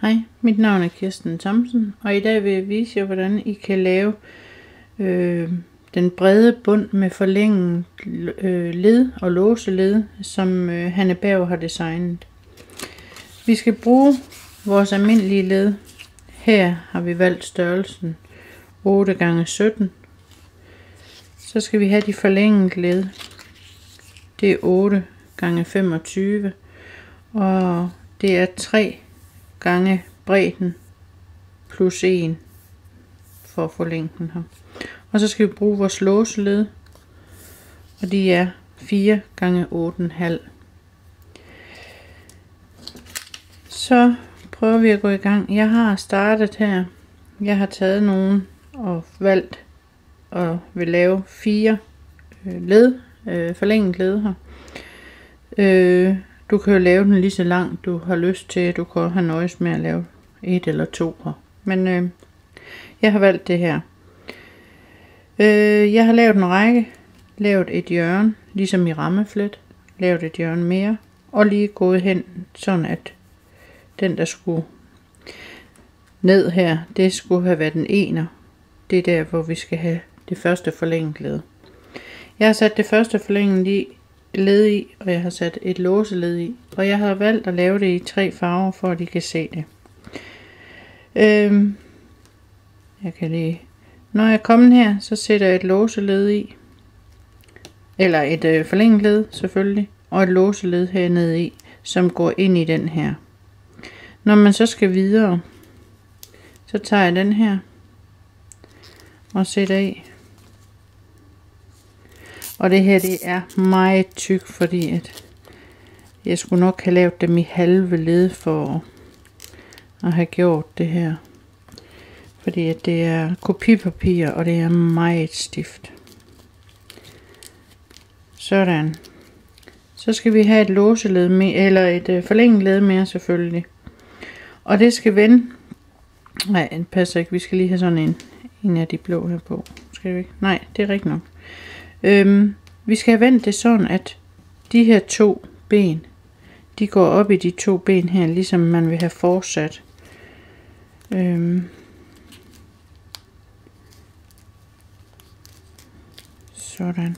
Hej, mit navn er Kirsten Thomsen, og i dag vil jeg vise jer, hvordan I kan lave den brede bund med forlænget led og låseled, som Hanne Berg har designet. Vi skal bruge vores almindelige led. Her har vi valgt størrelsen 8x17. Så skal vi have de forlængede led. Det er 8x25, og det er 3 gange bredden plus 1 for at få længden her. Og så skal vi bruge vores låseled, og de er 4x8,5. Så prøver vi at gå i gang. Jeg har startet her. Jeg har taget nogle og valgt og vil lave 4 led, forlænget led her. Du kan jo lave den lige så langt du har lyst til. Du kan have nøjes med at lave 1 eller 2 her. Men jeg har valgt det her. Jeg har lavet en række. Lavet et hjørne, ligesom i rammeflet. Lavet et hjørne mere. Og lige gået hen, sådan at den der skulle ned her, det skulle have været en ener. Det er der, hvor vi skal have det første forlænget led. Jeg har sat det første forlænget led i, og jeg har sat et låseled i, og jeg har valgt at lave det i 3 farver, for at I kan se det. Jeg kan lige, når jeg er kommet her, så sætter jeg et låseled i, eller et forlænget led selvfølgelig, og et låseled hernede i, som går ind i den her. Når man så skal videre, så tager jeg den her og sætter i. Og det her, det er meget tyk, fordi at jeg skulle nok have lavet dem i halve led for at have gjort det her. Fordi at det er kopipapir, og det er meget stift. Sådan. Så skal vi have et låseled med, eller et forlænget led mere selvfølgelig. Og det skal vende. Nej, det passer ikke. Vi skal lige have sådan en af de blå her på. Skal vi ikke? Nej, det er rigtigt nok. Vi skal have vendt det sådan, at de her 2 ben, de går op i de 2 ben her, ligesom man vil have fortsat. Sådan.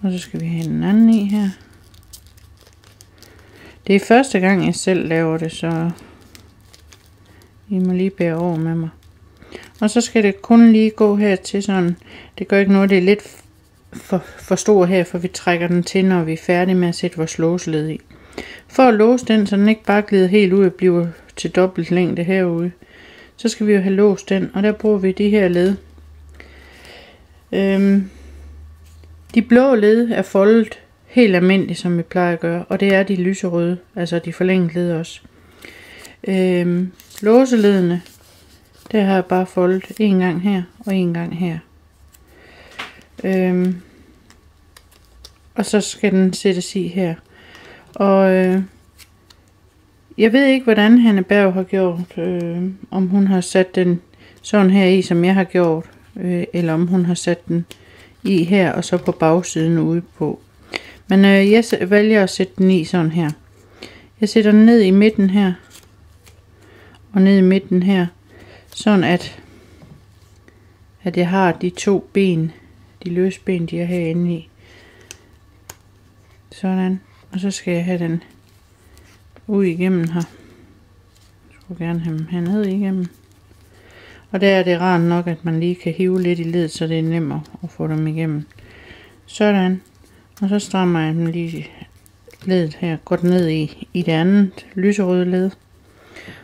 Og så skal vi have den anden i her. Det er første gang jeg selv laver det, så I må lige bære over med mig. Og så skal det kun lige gå her til sådan. Det gør ikke noget, det er lidt for stor her, for vi trækker den til, når vi er færdige med at sætte vores låseled i. For at låse den, så den ikke bare glider helt ud og bliver til dobbelt længde herude, så skal vi jo have låst den, og der bruger vi de her led. De blå led er foldet helt almindeligt, som vi plejer at gøre, og det er de lyserøde, altså de forlængede led også. Låseledene, der har jeg bare foldet en gang her og en gang her. Og så skal den sættes i her. Og jeg ved ikke, hvordan Hanne Berg har gjort. Om hun har sat den sådan her i, som jeg har gjort. Eller om hun har sat den i her, og så på bagsiden ude på. Men jeg vælger at sætte den i sådan her. Jeg sætter den ned i midten her. Og ned i midten her. Sådan at jeg har de 2 ben. De løse ben, de er herinde i. Sådan. Og så skal jeg have den ud igennem her. Jeg skulle gerne have dem herned igennem. Og der er det rart nok, at man lige kan hive lidt i ledet, så det er nemmere at få dem igennem. Sådan. Og så strammer jeg dem lige ledet her. Går den ned i det andet lyserøde led.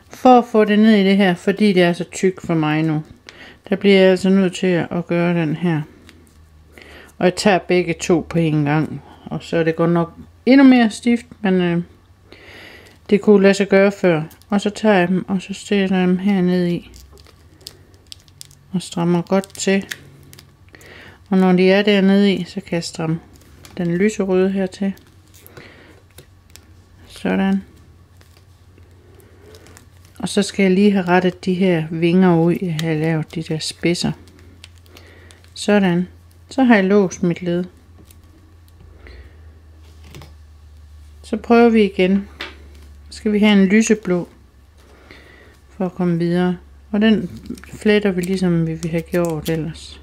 For at få det ned i det her, fordi det er så tyk for mig nu. Der bliver jeg altså nødt til at gøre den her. Og jeg tager begge 2 på en gang. Og så er det godt nok endnu mere stift, men det kunne lade sig gøre før. Og så tager jeg dem, og så sætter jeg dem hernede i. Og strammer godt til. Og når de er dernede i, så kan jeg stramme den lyserøde her til. Sådan. Og så skal jeg lige have rettet de her vinger ud, jeg har lavet de der spidser. Sådan. Så har jeg låst mit led. Så prøver vi igen. Så skal vi have en lyseblå. for at komme videre. Og den fletter vi ligesom vi vil have gjort ellers.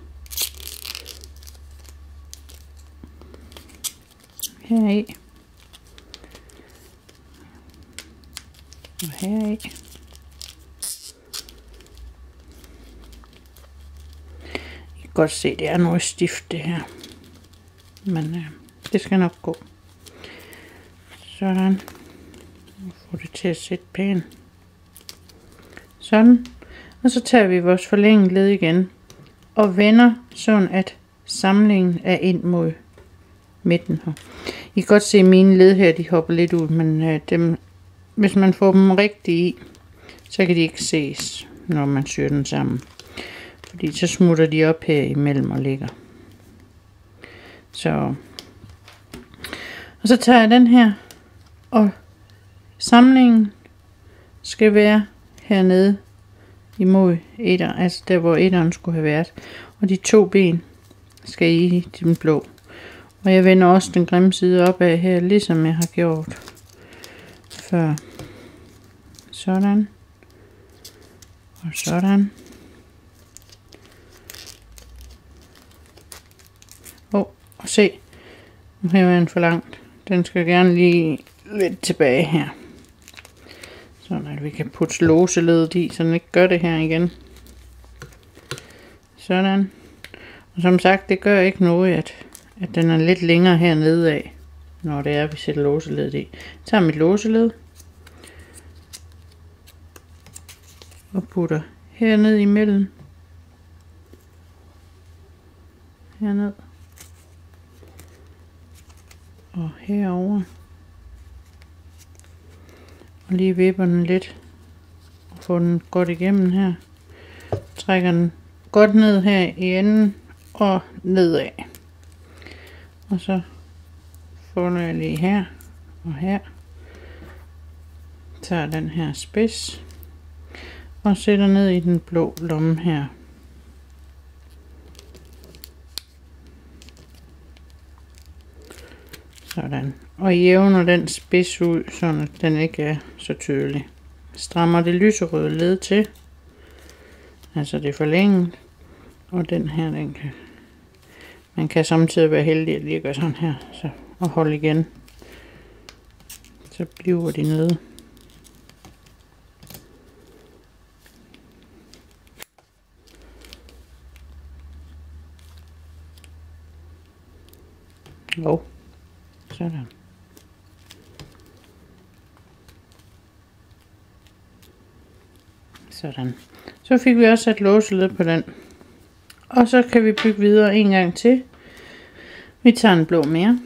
Heri. Og heri. I kan godt se, det er noget stift det her. Men det skal nok gå. Sådan. Få det til at sætte pænt. Sådan. Og så tager vi vores forlængede led igen. Og vender sådan, at samlingen er ind mod midten her. I kan godt se, at mine led her, de hopper lidt ud. Men dem, hvis man får dem rigtigt i, så kan de ikke ses, når man syr den sammen. Fordi så smutter de op her imellem og ligger. Så. Og så tager jeg den her. Og samlingen skal være hernede imod etter, altså der hvor etteren skulle have været. Og de 2 ben skal i den blå. Og jeg vender også den grimme side opad her, ligesom jeg har gjort før. Sådan. Og sådan. Og se, nu har jeg den for langt. Den skal gerne lige lidt tilbage her. Sådan at vi kan putte låseledet i, så den ikke gør det her igen. Sådan. Og som sagt, det gør ikke noget, at den er lidt længere hernede af, når det er, vi sætter låseledet i. Jeg tager mit låseled og putter herned imellem. Herned. Og herover. Og lige vipper den lidt. Og får den godt igennem her. Trækker den godt ned her i enden. Og nedad. Og så folder jeg lige her. Og her. Tager den her spids. Og sætter ned i den blå lomme her. Sådan. Og jævner den spids ud, så den ikke er så tydelig. Strammer det lyserøde led til. Altså det er forlænget. Og den her, den kan... Man kan samtidig være heldig at lige gøre sådan her. Så, og holde igen. Så bliver de nede. Og sådan. Sådan. Så fik vi også sat låseled på den. Og så kan vi bygge videre en gang til. Vi tager en blå mere.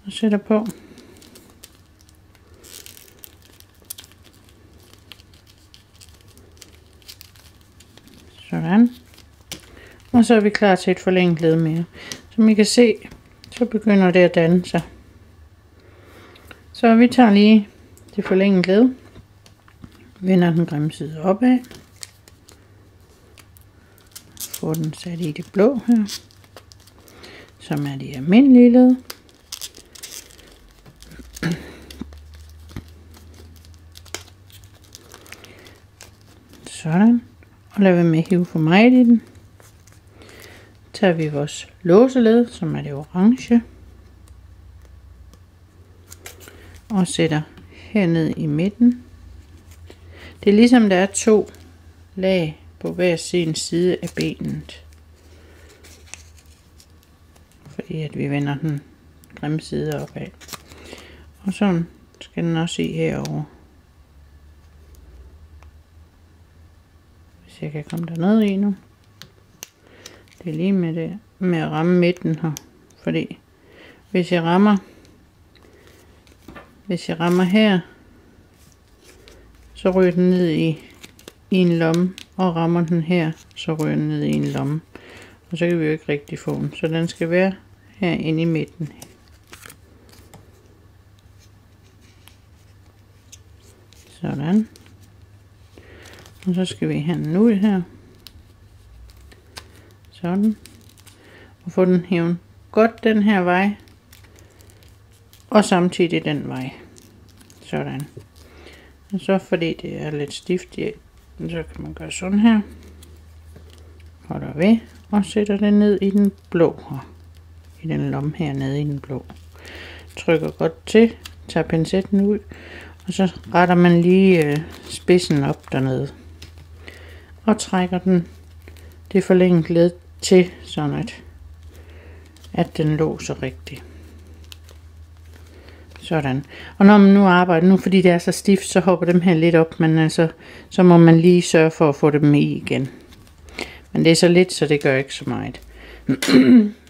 Og sætter på. Sådan. Og så er vi klar til et forlænget led mere. Som I kan se, så begynder det at danne sig. Så vi tager lige det forlængede led. Vender den grimme side opad. Får den sat i det blå her. Som er de almindelige led. Sådan. Og lad være med at hive for meget i den. Tager vi vores låseled, som er det orange. Og sætter herned i midten. Det er ligesom der er 2 lag på hver sin side af benet. Fordi at vi vender den grimme side opad. Og sådan skal den også i herover. Hvis jeg kan komme derned i nu. Det er lige med at ramme midten her. Fordi hvis jeg rammer her, så ryger den ned i en lomme, og rammer den her, så ryger den ned i en lomme. Og så kan vi jo ikke rigtig få den. Så den skal være herinde i midten. Sådan. Og så skal vi have den ud her. Sådan. Og få den hævet godt den her vej. Og samtidig den vej. Sådan. Og så fordi det er lidt stift, så kan man gøre sådan her. Holder ved og sætter det ned i den blå her. I den lomme her nede i den blå. Trykker godt til, tager pincetten ud, og så retter man lige spidsen op dernede. Og trækker det forlænget led til, sådan at den låser rigtigt. Sådan. Og når man nu arbejder, fordi det er så stift, så hopper dem her lidt op, men altså, så må man lige sørge for at få dem i igen. Men det er så lidt, så det gør ikke så meget.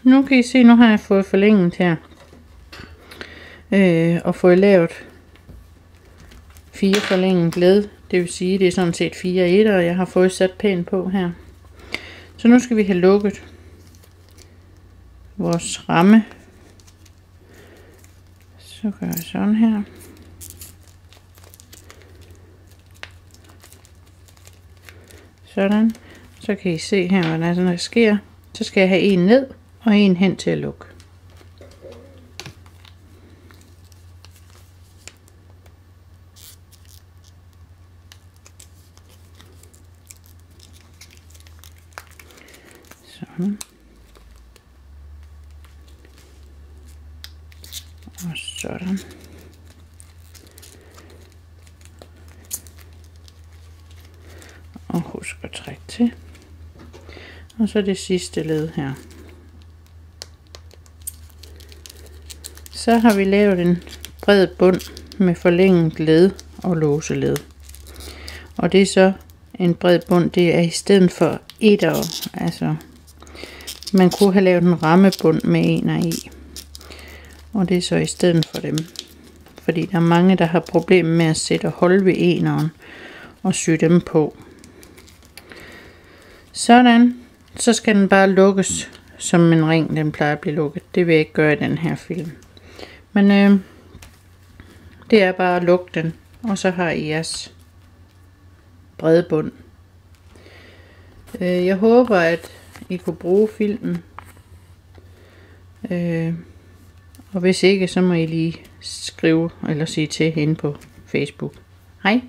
Nu kan I se, nu har jeg fået forlænget her. Og fået lavet 4 forlænget led. Det vil sige, det er sådan set 4 etter, jeg har fået sat pænt på her. Så nu skal vi have lukket vores ramme. Så gør jeg sådan her. Sådan. Så kan I se her, hvad der sker. Så skal jeg have en ned og en hen til at lukke. Sådan. Og sådan. Og husk at trække til. Og så det sidste led her. Så har vi lavet en bred bund med forlænget led og låseled. Og det er så en bred bund, det er i stedet for etter. Altså, man kunne have lavet en rammebund med ener i. Og det er så i stedet for dem. Fordi der er mange, der har problemer med at sætte og holde ved eneren og sy dem på. Sådan. Så skal den bare lukkes som en ring, den plejer at blive lukket. Det vil jeg ikke gøre i den her film. Men det er bare at lukke den. Og så har I jeres brede bund. Jeg håber, at I kunne bruge filmen. Og hvis ikke, så må I lige skrive eller sige til hende på Facebook. Hej!